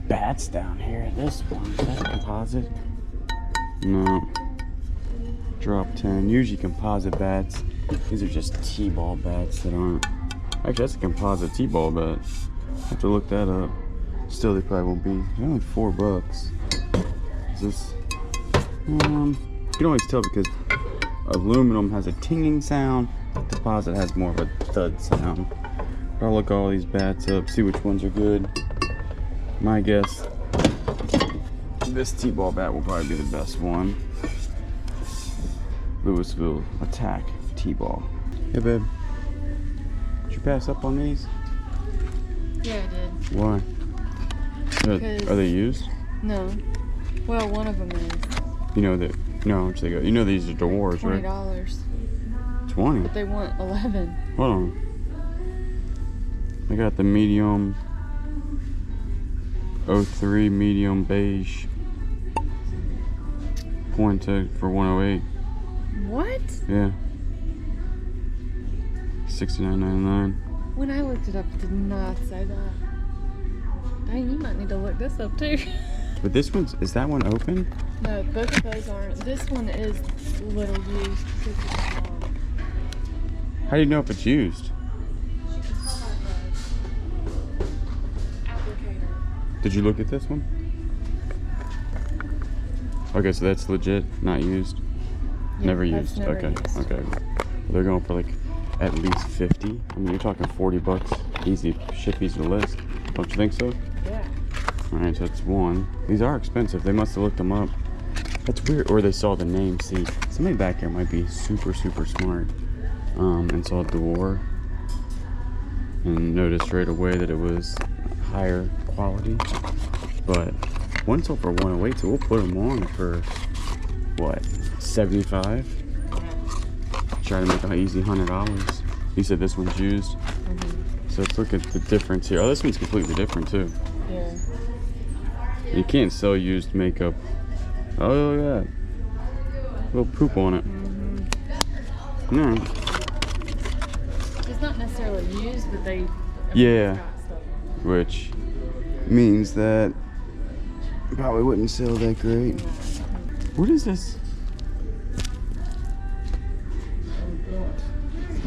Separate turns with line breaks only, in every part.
bats down here. This one, is that a composite? No. Drop 10. Usually composite bats. These are just T-ball bats that aren't. Actually, that's a composite T-ball bat. I have to look that up. Still, they probably won't be. They're only $4. Is this? You can always tell because aluminum has a tinging sound. Composite has more of a thud sound. I'll look all these bats up, see which ones are good. My guess, this T-ball bat will probably be the best one. Louisville Attack T-ball. Hey babe, did you pass up on these?
Yeah, I did.
Why? Are they used?
No. Well, one of them is.
You know that? No, how much they go? You know these are Dewars, right?
$20.
20.
But they want 11.
Hold on. I got the medium 03 medium beige pointed for 108.
What?
Yeah. $69.99.
When I looked it up, it did not say that. Dang, you might need to look this up too.
But this one's, is that one open?
No, both of those aren't. This one is a little used.
How do you know if it's used? Did you look at this one? Okay, so that's legit, not used.
Yeah,
never used.
Never
okay,
used.
okay. Well, they're going for like at least 50. I mean, you're talking $40. Easy ship, easy to list. Don't you think so?
Yeah.
All right, so that's one. These are expensive. They must have looked them up. That's weird. Or they saw the name. See, somebody back here might be super, super smart. And saw Dewar and noticed right away that it was higher quality. But one sold for 108, so we'll put them on for what, 75? Try to make an easy $100. You said this one's used. So let's look at the difference here. Oh, this one's completely different too.
Yeah.
You can't sell used makeup. Oh, look at that. A little poop on it. No.
It's not necessarily used, but they.
Yeah.
Got stuff.
Which means that probably wouldn't sell that great. What is this?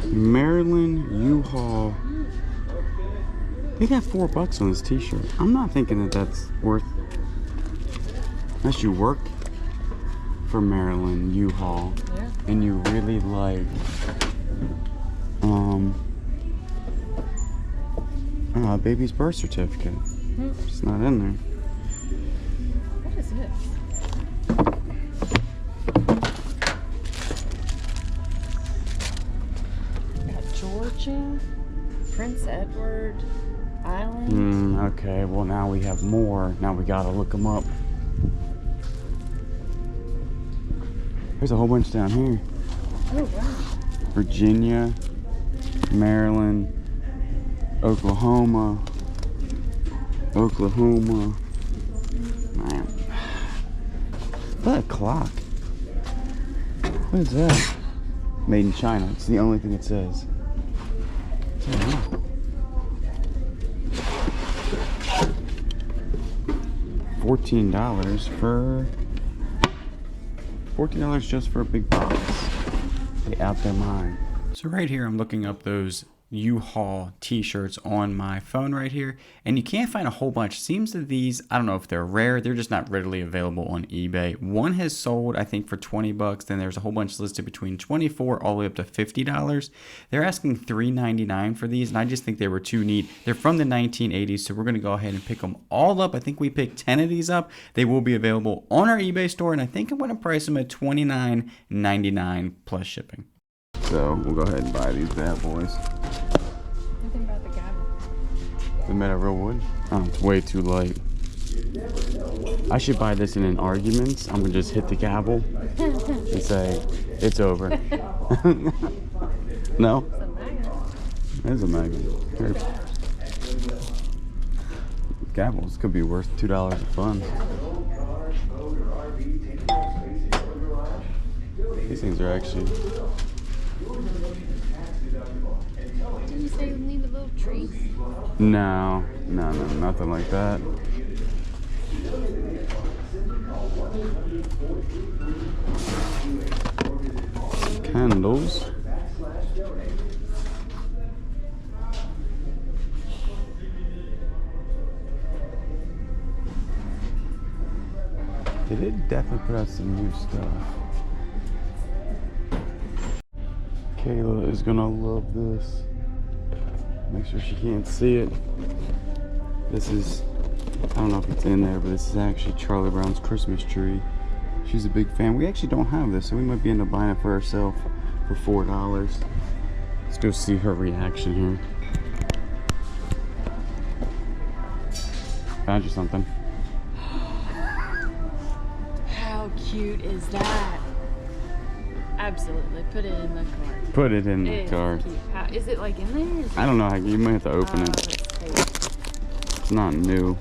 Maryland U-Haul. They got $4 on this t-shirt. I'm not thinking that that's worth, unless you work for Maryland U-Haul.
Yeah.
And you really like baby's birth certificate. It's not in there.
What is this? Got Georgia, Prince Edward Island.
Okay, well now we have more. Now we gotta look them up. There's a whole bunch down here.
Oh wow.
Virginia, Maryland, Oklahoma. Man. That clock. What is that? Made in China. It's the only thing it says. $14 for $14 just for a big box. They out their mind. So right here I'm looking up those U-Haul t-shirts on my phone right here, and you can't find a whole bunch. Seems that these, I don't know if they're rare, they're just not readily available on eBay. One has sold, I think, for $20. Then there's a whole bunch listed between $24 all the way up to $50. They're asking $3.99 for these, and I just think they were too neat. They're from the 1980s, so we're gonna go ahead and pick them all up. I think we picked 10 of these up. They will be available on our eBay store, and I think I'm gonna price them at $29.99 plus shipping. So we'll go ahead and buy these bad boys.
Nothing about the gavel.
Is it made of real wood? Oh, it's way too light. I should buy this in an argument. I'm gonna just hit the gavel and say, it's over. No? It is a magnet. Here. Gavels could be worth $2 a fun. These things are actually...
Didn't you say you need a little treat?
No, nothing like that. Candles. They did definitely put out some new stuff. Kayla is gonna love this. Make sure she can't see it. This is, I don't know if it's in there, but this is actually Charlie Brown's Christmas tree. She's a big fan. We actually don't have this, so we might be end up buying it for ourselves for $4. Let's go see her reaction here. Found you something.
How cute is that? Absolutely. Put it in the cart.
Put it in the
It is
cart.
cute. How, is it like in there? Is
I don't know how you might have to open it.
let's taste.
It's not new.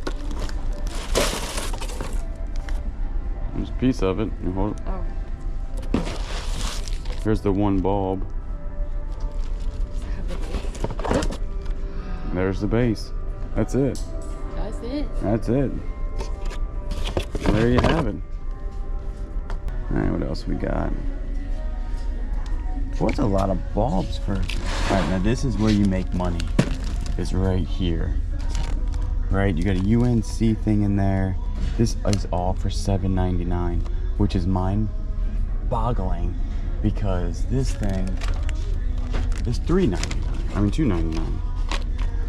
There's a piece of it. You hold it.
Oh,
Here's the one bulb.
does it have a base?
There's the base. That's it.
That's it.
That's it. There you have it. Alright, what else we got? What's a lot of bulbs for? Alright, now this is where you make money. It's right here. Right, you got a UNC thing in there. This is all for $7.99, which is mind-boggling because this thing is $3.99. I mean $2.99.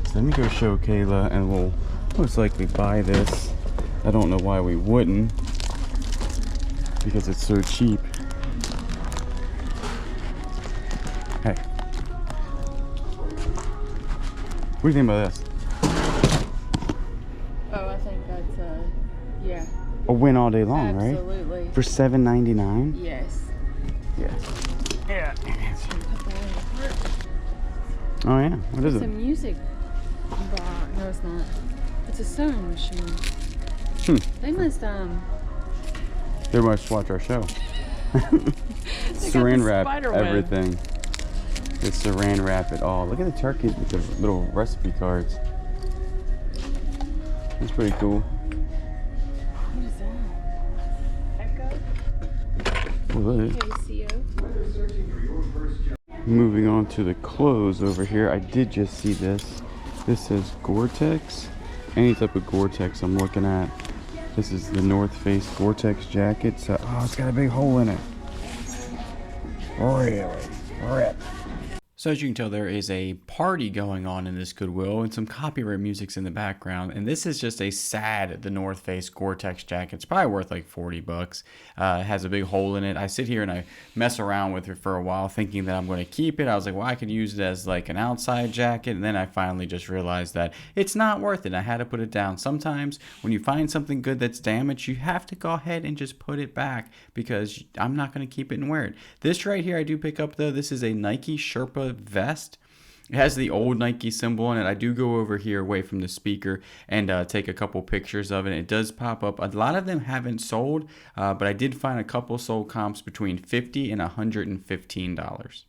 So let me go show Kayla, and we'll most likely buy this. I don't know why we wouldn't, because it's so cheap. Hey, what do you think about this?
Oh, I think that's yeah.
A win all day long, right?
Absolutely.
For $7.99?
Yes.
Yeah. Yeah.
Put that in the cart.
Oh yeah. What is
It's a
it?
music box. No, it's not. It's a sewing machine. They must
They must watch our show.
They
Saran
got the
wrap
spider web.
everything. They saran wrap it all. Look at the turkey with the little recipe cards. That's pretty cool.
What is that? Echo?
Well, look.
KCO?
Moving on to the clothes over here. I did just see this. This says Gore-Tex. Any type of Gore-Tex I'm looking at. This is the North Face Gore-Tex jacket. So, oh, it's got a big hole in it. Really? Rip. So as you can tell, there is a party going on in this Goodwill and some copyright music's in the background. And this is just a sad, the North Face Gore-Tex jacket. It's probably worth like $40. It has a big hole in it. I sit here and I mess around with it for a while thinking that I'm going to keep it. I was like, well, I could use it as like an outside jacket. And then I finally just realized that it's not worth it. I had to put it down. Sometimes when you find something good that's damaged, you have to go ahead and just put it back because I'm not going to keep it and wear it. This right here I do pick up though. This is a Nike Sherpa vest. It has the old Nike symbol on it. I do go over here away from the speaker and take a couple pictures of it. It does pop up. A lot of them haven't sold, but I did find a couple sold comps between $50 and $115.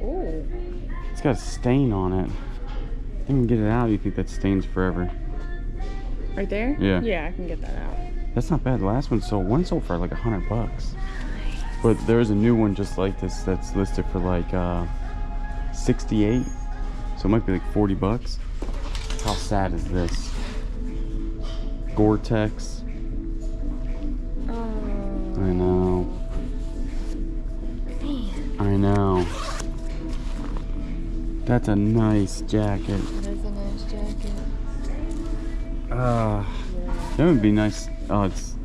Oh.
It's got a stain on it. You can get it out. You think that stains forever?
Right there?
Yeah.
Yeah, I can get that out.
That's not bad. The last one sold. One sold for like $100. But there's a new one just like this that's listed for like 68, so it might be like $40. How sad is this? Gore-Tex.
Oh.
I know.
Man.
I know. That's a nice jacket.
That is a nice jacket.
That would be nice. Oh, it's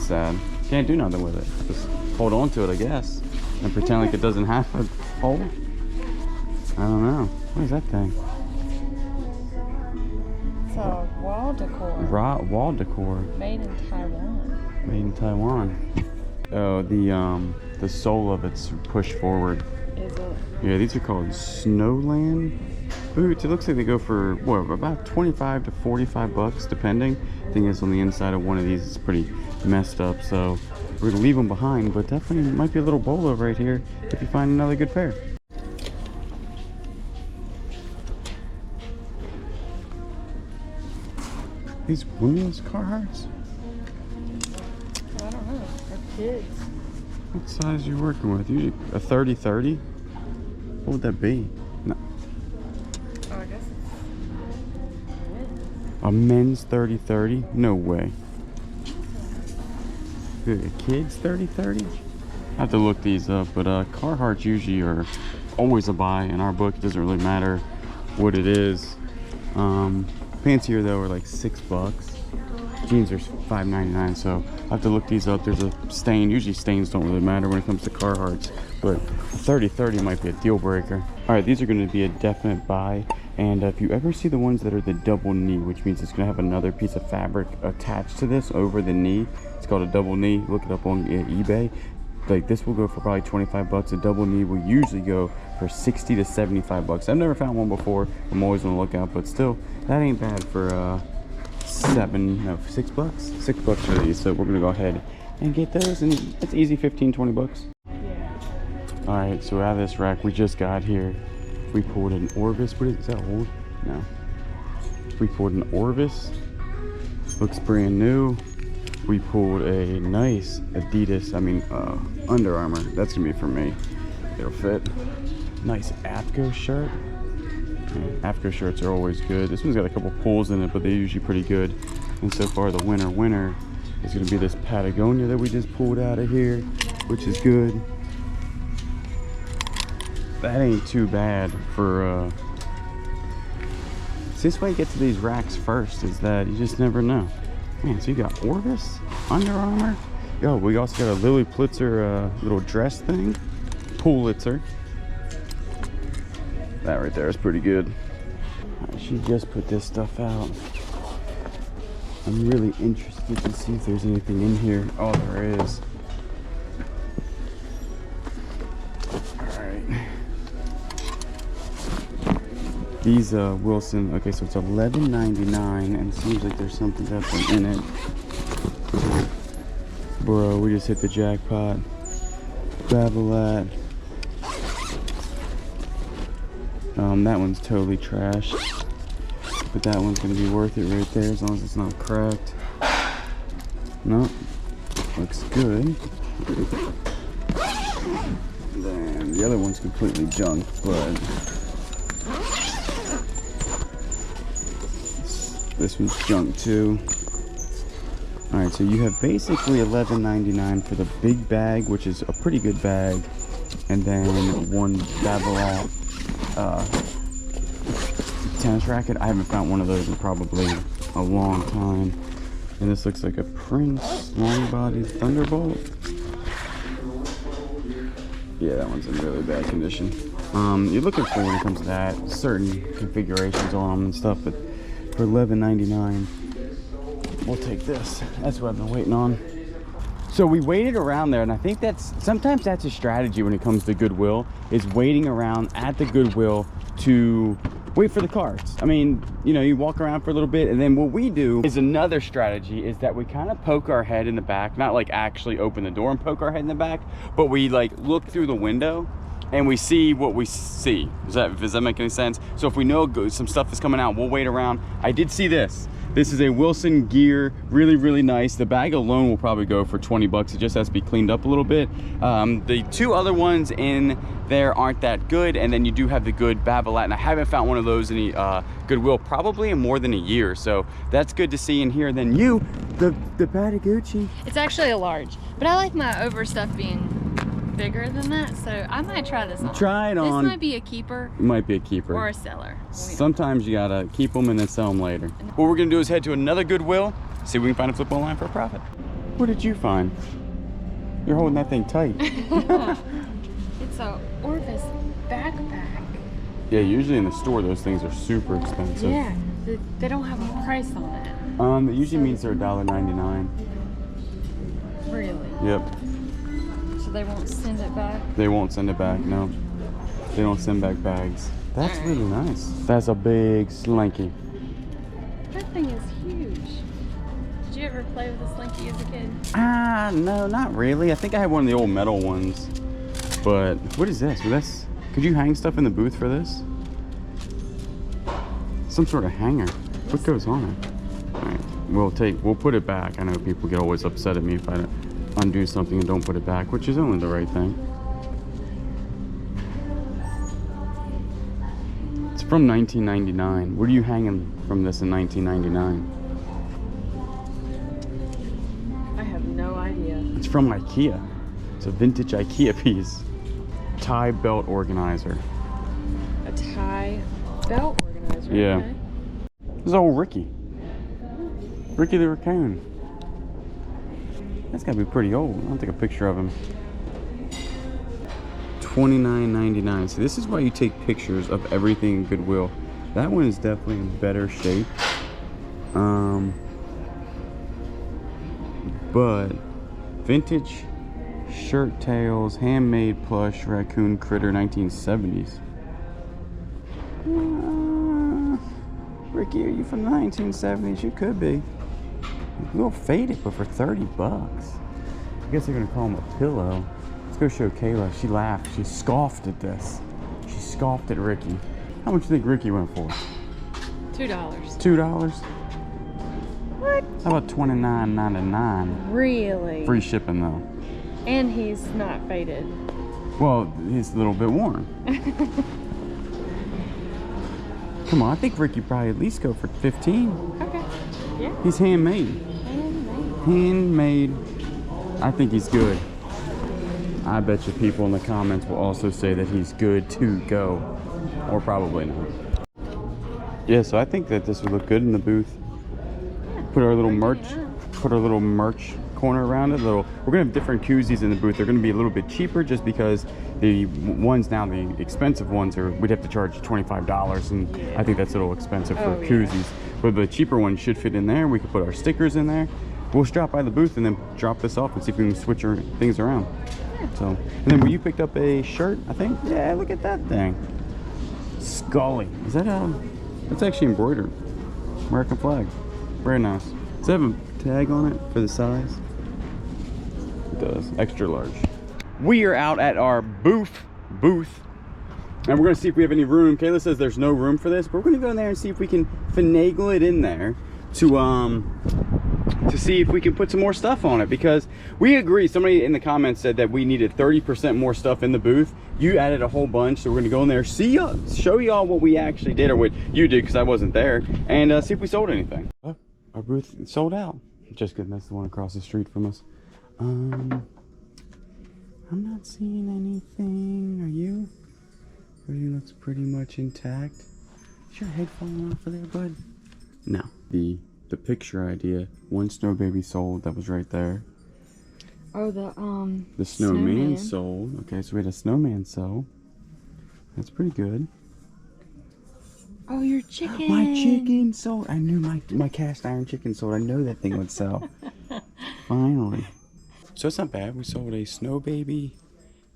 sad. Can't do nothing with it. Just hold on to it, I guess, and pretend like it doesn't have a hole. I don't know. What is that thing?
It's a wall decor.
Wall decor.
Made in Taiwan.
Made in Taiwan. Oh, the sole of it's pushed forward.
Is it?
Yeah, these are called Snowland boots. It looks like they go for what, about 25 to 45 bucks, depending. Thing is, on the inside of one of these, it's pretty messed up, so we're gonna leave them behind. But definitely might be a little bolo right here if you find another good pair. These women's Carhartts?
I don't know. kids.
What size are you working with? Usually a 30-30? What would that be? No.
Oh, I guess it's
A men's 30-30? No way. A kids 30-30? I have to look these up, but Carhartts usually are always a buy in our book. It doesn't really matter what it is. Pants here though are like $6. Jeans are $5.99, so I have to look these up. There's a stain. Usually stains don't really matter when it comes to Carhartts, but 30-30 might be a deal breaker. All right, these are going to be a definite buy. And if you ever see the ones that are the double knee, which means it's going to have another piece of fabric attached to this over the knee, it's called a double knee. Look it up on eBay. Like this will go for probably 25 bucks. A double knee will usually go for 60 to 75 bucks. I've never found one before. I'm always on the lookout, but still, that ain't bad for 6 bucks. 6 bucks for these. So we're gonna go ahead and get those, and it's easy, 15-20 bucks.
yeah.
All right, so out of this rack we just got here, we pulled an Orvis. What is that old? No. We pulled an Orvis. Looks brand new. We pulled a nice Adidas, Under Armour. That's gonna be for me. It'll fit. Nice AFCO shirt. AFCO shirts are always good. This one's got a couple pulls in it, but they're usually pretty good. And so far, the winner is gonna be this Patagonia that we just pulled out of here, which is good. That ain't too bad for. See, this way you get to these racks first is that you just never know. Man, so you got Orvis, Under Armour. Yo, we also got a Lily Pulitzer little dress thing. Pulitzer. That right there is pretty good. Right, she just put this stuff out. I'm really interested to see if there's anything in here. Oh, there is. Alright. These Wilson, okay, so it's $11.99, and it seems like there's something different in it. Bro, we just hit the jackpot. Babolat. That one's totally trash, but that one's gonna be worth it right there as long as it's not cracked. Nope, looks good. Then the other one's completely junk, but this one's junk too. All right, so you have basically $11.99 for the big bag, which is a pretty good bag, and then one Babolat tennis racket. I haven't found one of those in probably a long time. And this looks like a Prince long body Thunderbolt. Yeah, that one's in really bad condition. You're looking for when it comes to that, certain configurations on them and stuff, but for $11.99, we'll take this. That's what I've been waiting on. So we waited around there, and I think sometimes that's a strategy when it comes to Goodwill, is waiting around at the Goodwill to wait for the carts. I mean, you know, you walk around for a little bit, and then what we do is another strategy is that we kind of poke our head in the back, not like actually open the door and poke our head in the back, but we like look through the window and we see what we see. Does that make any sense? So if we know some stuff is coming out, we'll wait around. I did see this. This is a Wilson Gear, really, really nice. The bag alone will probably go for 20 bucks. It just has to be cleaned up a little bit. The two other ones in there aren't that good, and then you do have the good Babolat, and I haven't found one of those in Goodwill probably in more than a year, so that's good to see in here. Then the Patagucci.
It's actually a large, but I like my overstuff being bigger than that, so I might try this on.
Try it on.
This might be a keeper.
It might be a keeper.
Or a seller.
Sometimes you gotta keep them and then sell them later. What we're gonna do is head to another Goodwill, see if we can find a flip online for a profit. What did you find? You're holding that thing tight.
It's a Orvis backpack.
Yeah, usually in the store those things are super expensive.
Yeah, they don't have a price on it.
It usually means they're $1.99.
Really?
Yep.
So they won't send it back?
They won't send it back, no. They don't send back bags. That's really nice. That's a big slinky.
That thing is huge. Did you ever play with a slinky as a kid?
No, not really. I think I had one of the old metal ones. But what is this? Could you hang stuff in the booth for this? Some sort of hanger. What goes on it? All right, we'll put it back. I know people get always upset at me if I undo something and don't put it back, which is only the right thing. It's from 1999. What are you hanging from this in 1999?
I have no idea.
It's from IKEA. It's a vintage IKEA piece. Tie belt organizer.
A tie belt organizer.
Yeah.
Okay.
This is old Ricky. Ricky the Raccoon. That's gotta be pretty old. I'll take a picture of him. $29.99. So this is why you take pictures of everything in Goodwill. That one is definitely in better shape. But vintage shirt tails, handmade plush, raccoon critter, 1970s. Ricky, are you from the 1970s? You could be. A little faded, but for 30 bucks. I guess they're gonna call him a pillow. Let's go show Kayla. She laughed. She scoffed at this. She scoffed at Ricky. How much do you think Ricky went for?
$2.
$2?
What?
How about $29.99?
Really?
Free shipping though.
And he's not faded.
Well, he's a little bit worn. Come on, I think Ricky probably at least go for 15.
Okay. Yeah.
He's handmade. Handmade. I think he's good. I bet you people in the comments will also say that he's good to go. Or probably not. Yeah, so I think that this would look good in the booth. Put our little merch corner around it. We're gonna have different koozies in the booth. They're gonna be a little bit cheaper just because the ones now, the expensive ones, we'd have to charge $25, and I think that's a little expensive for koozies. But the cheaper ones should fit in there. We could put our stickers in there. We'll just drop by the booth and then drop this off and see if we can switch things around. So, and then you picked up a shirt, I think. Yeah, look at that thing. Scully. Is that that's actually embroidered. American flag. Very nice. Does it have a tag on it for the size? It does. Extra large. We are out at our booth. And we're gonna see if we have any room. Kayla says there's no room for this, but we're gonna go in there and see if we can finagle it in there to see if we can put some more stuff on it, because we agree. Somebody in the comments said that we needed 30% more stuff in the booth. You added a whole bunch, so we're gonna go in there, show y'all what we actually did, or what you did, because I wasn't there, and see if we sold anything. Oh, our booth sold out. Just kidding, that's the one across the street from us. I'm not seeing anything. Are you? Everything looks pretty much intact. Is your head falling off of there, bud? No. The picture idea. One snow baby sold. That was right there.
Oh, the
snowman sold. Okay, so we had a snowman sell. That's pretty good.
Oh, your chicken.
My chicken sold. I knew my cast iron chicken sold. I know that thing would sell. Finally. So it's not bad. We sold a snow baby.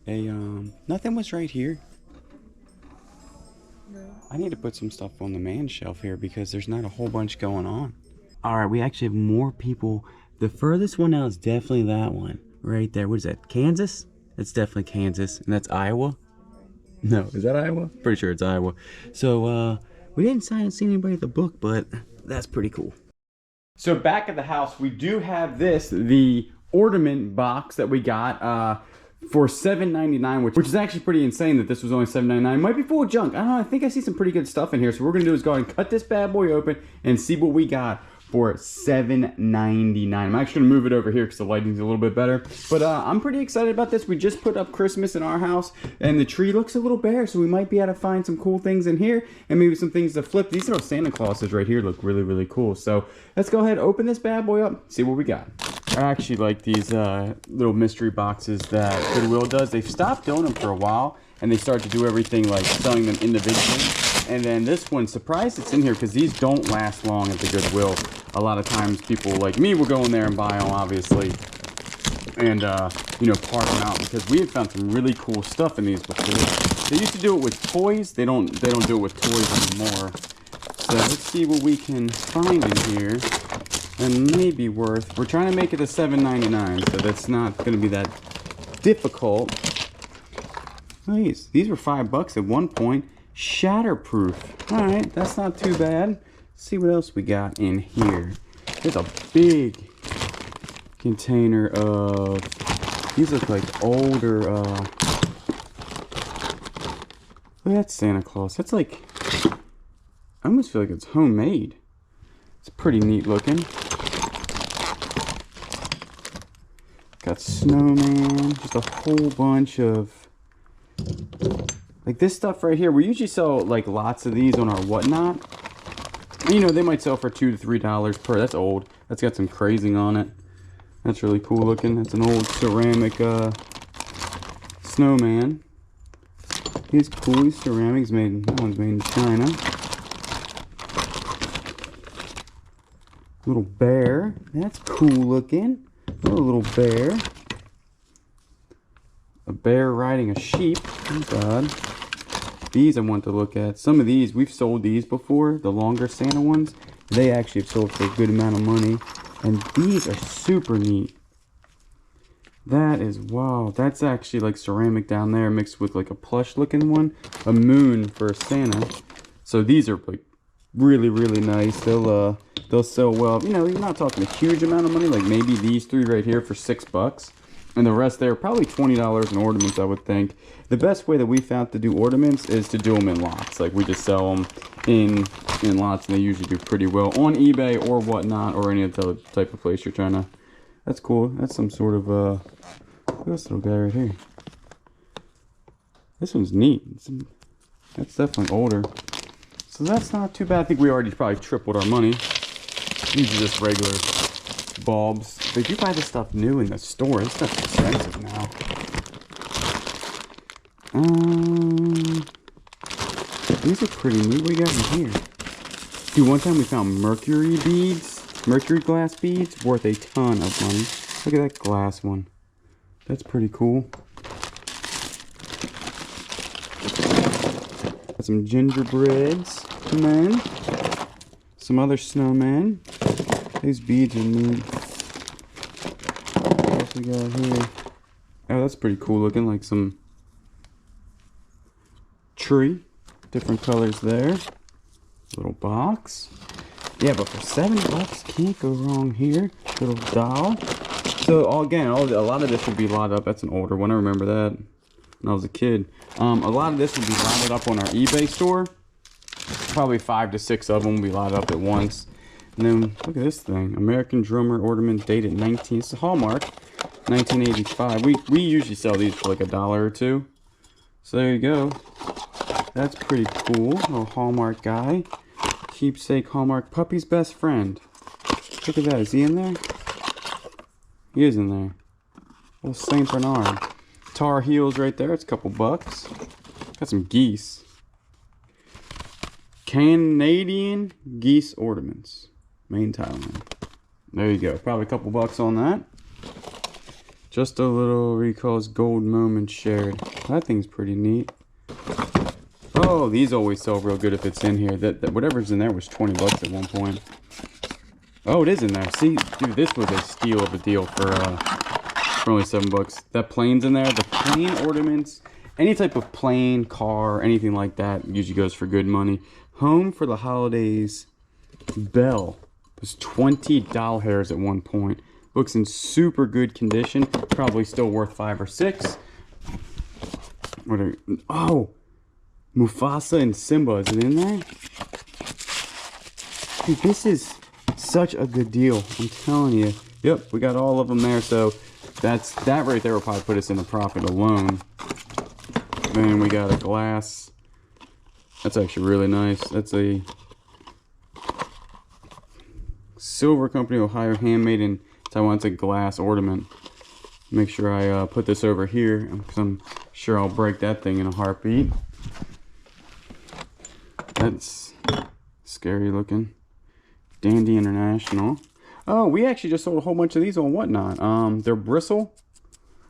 Nothing was right here.
No.
I need to put some stuff on the man shelf here because there's not a whole bunch going on. All right, we actually have more people. The furthest one out is definitely that one right there. What is that? Kansas? That's definitely Kansas, and that's Iowa. No, is that Iowa? Pretty sure it's Iowa. So we didn't see anybody at the book, but that's pretty cool. So back at the house, we do have the ornament box that we got for $7.99, which is actually pretty insane that this was only $7.99. Might be full of junk. I don't know. I think I see some pretty good stuff in here. So what we're gonna do is go ahead and cut this bad boy open and see what we got for $7.99. I'm actually gonna move it over here because the lighting's a little bit better. But I'm pretty excited about this. We just put up Christmas in our house and the tree looks a little bare, so we might be able to find some cool things in here and maybe some things to flip. These little Santa Clauses right here look really, really cool. So let's go ahead, open this bad boy up, see what we got. I actually like these little mystery boxes that Goodwill does. They've stopped doing them for a while and they started to do everything like selling them individually. And then this one, surprised it's in here because these don't last long at the Goodwill. A lot of times people like me will go in there and buy them, obviously, and you know, part them out, because we have found some really cool stuff in these before. They used to do it with toys. They don't do it with toys anymore. So let's see what we can find in here. And maybe worth. We're trying to make it a $7.99, so that's not going to be that difficult. These were $5 at one point. Shatterproof. All right, that's not too bad. Let's see what else we got in here. There's a big container of, these look like older, look at that Santa Claus. That's like, I almost feel like it's homemade. It's pretty neat looking. Got snowman, just a whole bunch of, like this stuff right here. We usually sell like lots of these on our Whatnot. You know, they might sell for $2 to $3 per. That's old. That's got some crazing on it. That's really cool looking. That's an old ceramic snowman. He's cool. He's ceramic. That one's made in China. Little bear. That's cool looking. Little bear. A bear riding a sheep. Oh God. These I want to look at. Some of these, we've sold these before. The longer Santa ones. They actually have sold for a good amount of money. And these are super neat. That is, wow. That's actually like ceramic down there mixed with like a plush looking one. A moon for a Santa. So these are like really, really nice. They'll sell well. You know, you're not talking a huge amount of money. Like maybe these three right here for $6. And the rest there, probably $20 in ornaments, I would think. The best way that we found to do ornaments is to do them in lots. Like we just sell them in lots, and they usually do pretty well on eBay or Whatnot or any other type of place you're trying to. That's cool. That's some sort of look at this little guy right here. This one's neat. That's definitely older. So that's not too bad. I think we already probably tripled our money. These are just regular bulbs. But if you buy this stuff new in the store, this stuff's expensive now. These are pretty neat. What do you got in here? Dude, one time we found mercury beads, mercury glass beads, worth a ton of money. Look at that glass one. That's pretty cool. Got some gingerbreads, men. Some other snowmen. These beads are neat. What else we got here? Oh, that's pretty cool looking, like some tree. Different colors there. Little box. Yeah, but for $7, can't go wrong here. Little doll. So again, a lot of this would be lotted up. That's an older one. I remember that when I was a kid. A lot of this would be lotted up on our eBay store. Probably 5 to 6 of them will be lotted up at once. And then look at this thing, American Drummer ornament dated it's a Hallmark, 1985. We usually sell these for like $1 or $2. So there you go. That's pretty cool. Little Hallmark guy. Keepsake Hallmark, puppy's best friend. Look at that. Is he in there? He is in there. Little Saint Bernard. Tar Heels right there. It's a couple bucks. Got some geese. Canadian geese ornaments. Main Thailand. There you go. Probably a couple bucks on that. Just a little recalls gold moment shared. That thing's pretty neat. Oh, these always sell real good if it's in here. That whatever's in there was 20 bucks at one point. Oh, it is in there. See, dude, this was a steal of a deal for only 7 bucks. That plane's in there. The plane ornaments, any type of plane, car, anything like that usually goes for good money. Home for the Holidays bell was $20 at one point. Looks in super good condition. Probably still worth 5 or 6. Oh, Mufasa and Simba. Is it in there? Dude, this is such a good deal. I'm telling you. Yep, we got all of them there. So that right there will probably put us in the profit alone. Then we got a glass. That's actually really nice. That's a Silver Company, Ohio, handmade in Taiwan. It's a glass ornament. Make sure I put this over here, because I'm sure I'll break that thing in a heartbeat. That's scary looking. Dandy International. Oh, we actually just sold a whole bunch of these on Whatnot. They're bristle.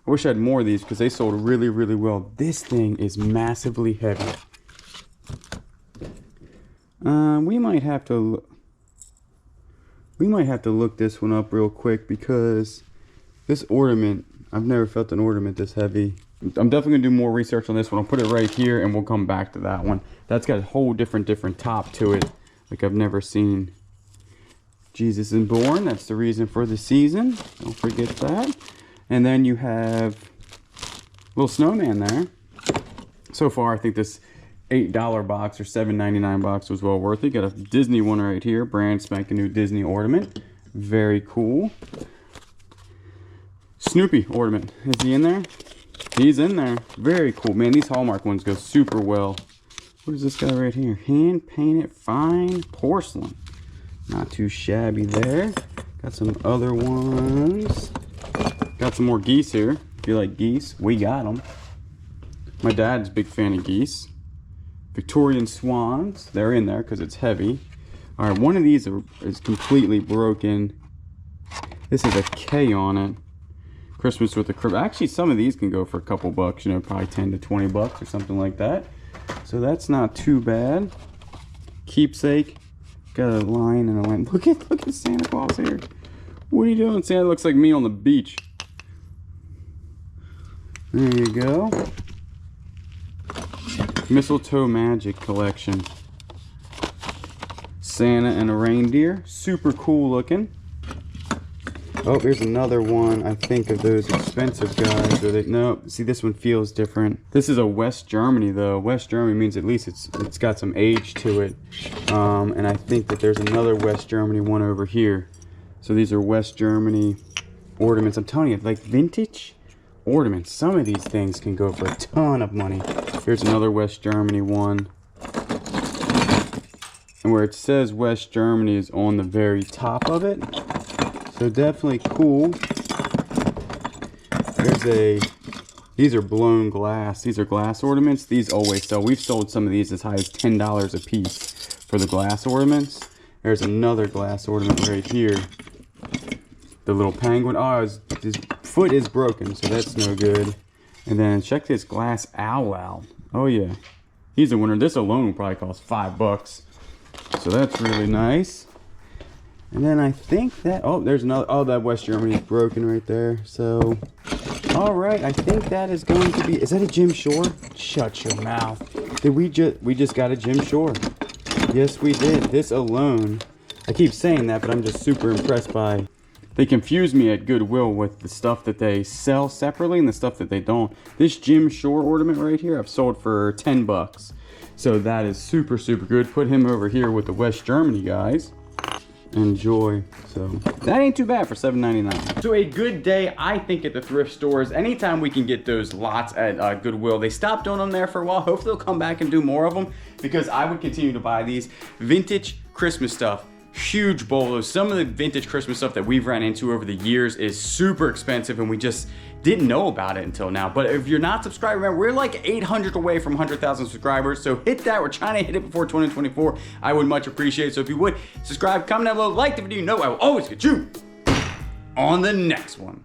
I wish I had more of these because they sold really, really well. This thing is massively heavy. We might have to look this one up real quick, because this ornament, I've never felt an ornament this heavy. I'm definitely gonna do more research on this one. I'll put it right here and we'll come back to that one. That's got a whole different top to it, like I've never seen. Jesus is born. That's the reason for the season. Don't forget that. And then you have little snowman there. So far, I think this $8 box or $7.99 box was well worth it. Got a Disney one right here, brand spanking new Disney ornament. Very cool. Snoopy ornament. Is he in there? He's in there. Very cool. Man, these Hallmark ones go super well. What is this guy right here? Hand painted fine porcelain. Not too shabby there. Got some other ones. Got some more geese here. If you like geese, we got them. My dad's a big fan of geese. Victorian swans. They're in there because it's heavy. All right, one of these is completely broken. This is a K on it. Christmas with a crib. Actually, some of these can go for a couple bucks, you know, probably 10 to 20 bucks or something like that. So that's not too bad. Keepsake. Got a line and a line. Look at Santa Claus here. What are you doing? Santa looks like me on the beach. There you go. Mistletoe Magic Collection. Santa and a reindeer. Super cool looking. Oh, here's another one. I think of those expensive guys. No, see, this one feels different. This is a West Germany though. West Germany means at least it's got some age to it. And I think that there's another West Germany one over here. So these are West Germany ornaments. I'm telling you, like vintage ornaments. Some of these things can go for a ton of money. Here's another West Germany one. And where it says West Germany is on the very top of it. So definitely cool. These are blown glass. These are glass ornaments. These always sell. We've sold some of these as high as $10 a piece for the glass ornaments. There's another glass ornament right here. The little penguin. Oh, his foot is broken, so that's no good. And then check this glass owl. Oh yeah, he's a winner. This alone will probably cost $5. So that's really nice. And then I think that, oh, there's another, oh, that West Germany is broken right there. So, all right, I think that is going to be, is that a Jim Shore? Shut your mouth. Did we just got a Jim Shore. Yes, we did. This alone, I keep saying that, but I'm just super impressed by, they confuse me at Goodwill with the stuff that they sell separately and the stuff that they don't. This Jim Shore ornament right here, I've sold for $10. So that is super, super good. Put him over here with the West Germany guys. Enjoy. So that ain't too bad for $7.99. So a good day, I think, at the thrift stores. Anytime we can get those lots at Goodwill. They stopped doing them there for a while. Hopefully they'll come back and do more of them, because I would continue to buy these vintage Christmas stuff. Huge bolos. Some of the vintage Christmas stuff that we've ran into over the years is super expensive, and we just didn't know about it until now. But if you're not subscribed, remember, we're like 800 away from 100,000 subscribers. So hit that. We're trying to hit it before 2024. I would much appreciate it. So if you would, subscribe, comment down below, like the video. You know I will always get you on the next one.